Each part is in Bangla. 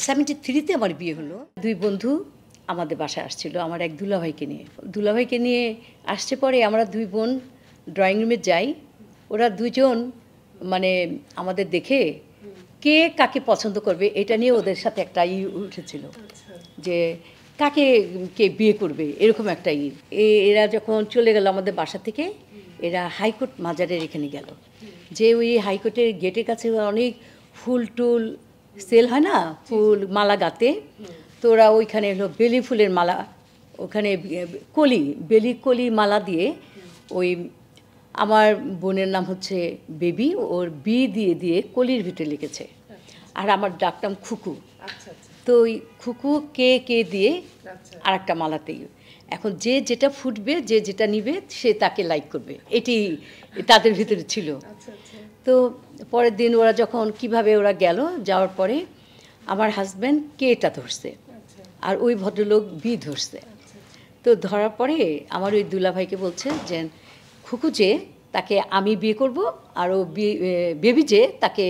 73-তে আমার বিয়ে হলো। 2 বন্ধু আমাদের বাসায় আসছিল আমার এক দুলাভাইকে নিয়ে। দুলাভাইকে নিয়ে আসছে পরে আমরা 2 বোন ড্রয়িং রুমে যাই। ওরা 2 জন মানে আমাদের দেখে কে কাকে পছন্দ করবে এটা নিয়ে ওদের সাথে একটা উঠেছিল যে কাকে কে বিয়ে করবে এরকম একটা এরা যখন চলে গেল আমাদের বাসা থেকে এরা হাইকোর্ট মাজারের এখানে গেল যে ওই হাইকোর্টের গেটের কাছে অনেক ফুল টুল সেল হয় না ফুল মালা গাঁতে তো ওরা ওইখানে এলো বেলি ফুলের মালা ওখানে কলি বেলি কলি মালা দিয়ে ওই আমার বোনের নাম হচ্ছে বেবি ওর বি দিয়ে দিয়ে কলির ভিতরে লিখেছে আর আমার ডাকটাম খুকু তো ওই খুকু কে কে দিয়ে আর একটা মালাতেই এখন যে যেটা ফুটবে যে যেটা নিবে সে তাকে লাইক করবে এটি তাদের ভিতরে ছিল তো পরের দিন ওরা যখন কিভাবে ওরা গেল যাওয়ার পরে আমার হাজব্যান্ড কেটা ধরছে আর ওই ভদ্রলোক বি ধরছে তো ধরার পরে আমার ওই দুলাভাইকে বলছে যে খুকু যে তাকে আমি বিয়ে করব আর ও বেবি যে তাকে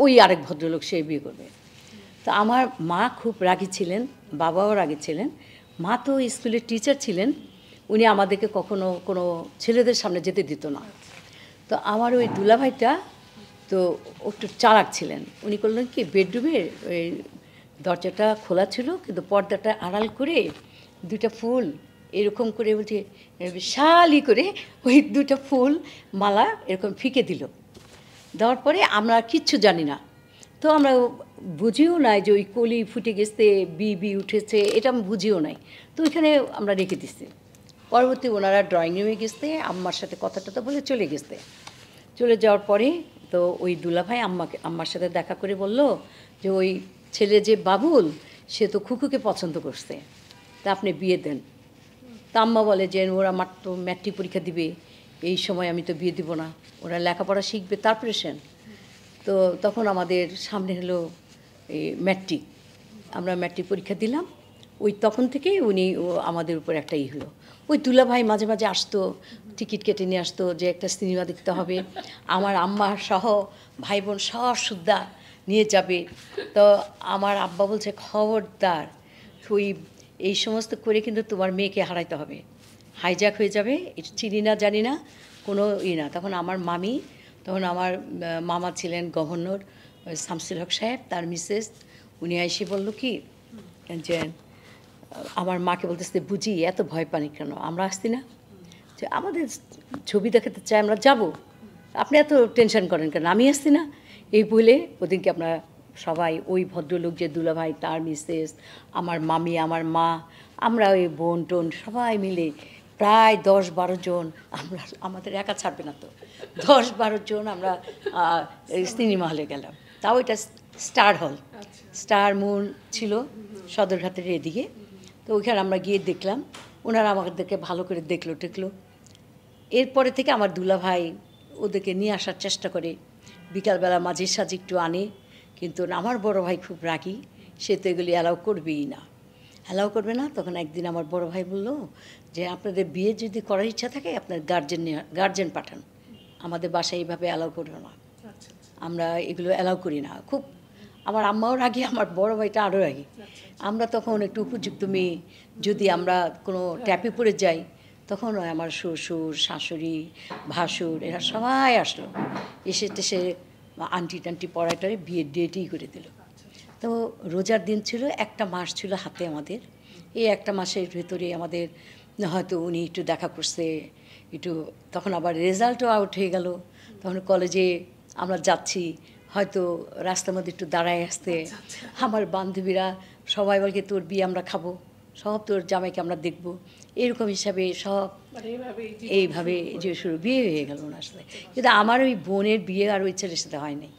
ওই আরেক ভদ্রলোক সে বিয়ে করবে তো আমার মা খুব রাগী ছিলেন বাবাও রাগী ছিলেন মা তো স্কুলের টিচার ছিলেন উনি আমাদেরকে কখনো কোনো ছেলেদের সামনে যেতে দিত না তো আমার ওই দুলাভাইটা তো একটু চালাক ছিলেন উনি করলেন কি বেডরুমের ওই দরজাটা খোলা ছিল কিন্তু পর্দাটা আড়াল করে 2টা ফুল এরকম করে বলছে শালি করে ওই 2টা ফুল মালা এরকম ফিকে দিল দেওয়ার পরে আমরা কিচ্ছু জানি না তো আমরা বুঝিও নাই যে ওই কলি ফুটে গেছে বি উঠেছে এটা আমি বুঝিও নাই তো ওইখানে আমরা রেখে দিচ্ছি পরবর্তী ওনারা ড্রয়িং রুমে গেছে আম্মার সাথে কথাটা তো বলে চলে গেছে চলে যাওয়ার পরে তো ওই দুলাভাই আম্মার সাথে দেখা করে বলল যে ওই ছেলে যে বাবুল সে তো খুকুকে পছন্দ করছে তা আপনি বিয়ে দেন তা আম্মা বলে যে ওরা মাত্র ম্যাট্রিক পরীক্ষা দিবে এই সময় আমি তো বিয়ে দিব না ওরা লেখাপড়া শিখবে তারপরে সেন তো তখন আমাদের সামনে হলো এই ম্যাট্রিক আমরা ম্যাট্রিক পরীক্ষা দিলাম ওই তখন থেকেই উনি আমাদের উপর একটা হলো ওই দুলাভাই মাঝে মাঝে আসতো টিকিট কেটে নিয়ে আসতো যে একটা সিনেমা দেখতে হবে আমার আম্মা সহ ভাই বোন সব সুদ্ধা নিয়ে যাবে তো আমার আব্বা বলছে খবরদার ওই এই সমস্ত করে কিন্তু তোমার মেয়েকে হারাইতে হবে হাইজ্যাক হয়ে যাবে চিনি না জানি না কোনো না তখন আমার মামি তখন আমার মামা ছিলেন গভর্নর শামসুল হক সাহেব তার মিসেস উনি এসে বলল কি যে আমার মাকে বলতেছে বুঝি এত ভয় পানি কেন আমরা আসছি না যে আমাদের ছবি দেখাতে চাই আমরা যাব আপনি এত টেনশন করেন কেন আমি আসছি না এই বলে ওদিনকে আমরা সবাই ওই ভদ্রলোক যে দুলাভাই তার মিসেস আমার মামি আমার মা আমরা ওই বোন টোন সবাই মিলে প্রায় 10-12 জন আমরা আমাদের একা ছাড়বে না তো 10-12 জন আমরা সিনেমা হলে গেলাম তাও এটা স্টার হল স্টার মুন ছিল সদরঘাটের এদিকে তো ওইখানে আমরা গিয়ে দেখলাম ওনারা আমাদেরকে ভালো করে দেখলো এরপরে থেকে আমার দুলাভাই ওদেরকে নিয়ে আসার চেষ্টা করে বিকালবেলা মাঝে সাঝে একটু আনে কিন্তু আমার বড় ভাই খুব রাগী সে তো এগুলি অ্যালাউ করবেই না অ্যালাউ করবে না তখন একদিন আমার বড় ভাই বলল যে আপনাদের বিয়ে যদি করার ইচ্ছা থাকে আপনার গার্জেন পাঠান আমাদের বাসায় এইভাবে অ্যালাউ করবে না আমরা এগুলো অ্যালাউ করি না খুব আমার আম্মাও রাগি আমার বড় ভাইটা আরও রাগি আমরা তখন একটু উপযুক্ত মেয়ে যদি আমরা কোনো ট্যাপে পড়ে যাই তখন আমার শ্বশুর শাশুড়ি ভাসুর এরা সবাই আসলো এসে টেসে আন্টি টান্টি পড়াটারে বিয়ের ডেটই করে দিল তো রোজার দিন ছিল একটা মাস ছিল হাতে আমাদের এই একটা মাসের ভেতরে আমাদের হয়তো উনি একটু দেখা করছে একটু তখন আবার রেজাল্টও আউট হয়ে গেল তখন কলেজে আমরা যাচ্ছি হয়তো রাস্তার মধ্যে একটু দাঁড়ায় আসতে আমার বান্ধবীরা সবাই বলকে তোর বিয়ে আমরা খাবো সব তোর জামাইকে আমরা দেখবো এরকম হিসাবে সব এইভাবে যে শুরু বিয়ে হয়ে গেল ওনার সাথে কিন্তু আমার ওই বোনের বিয়ে আর ওই ছেলের সাথে হয় নাই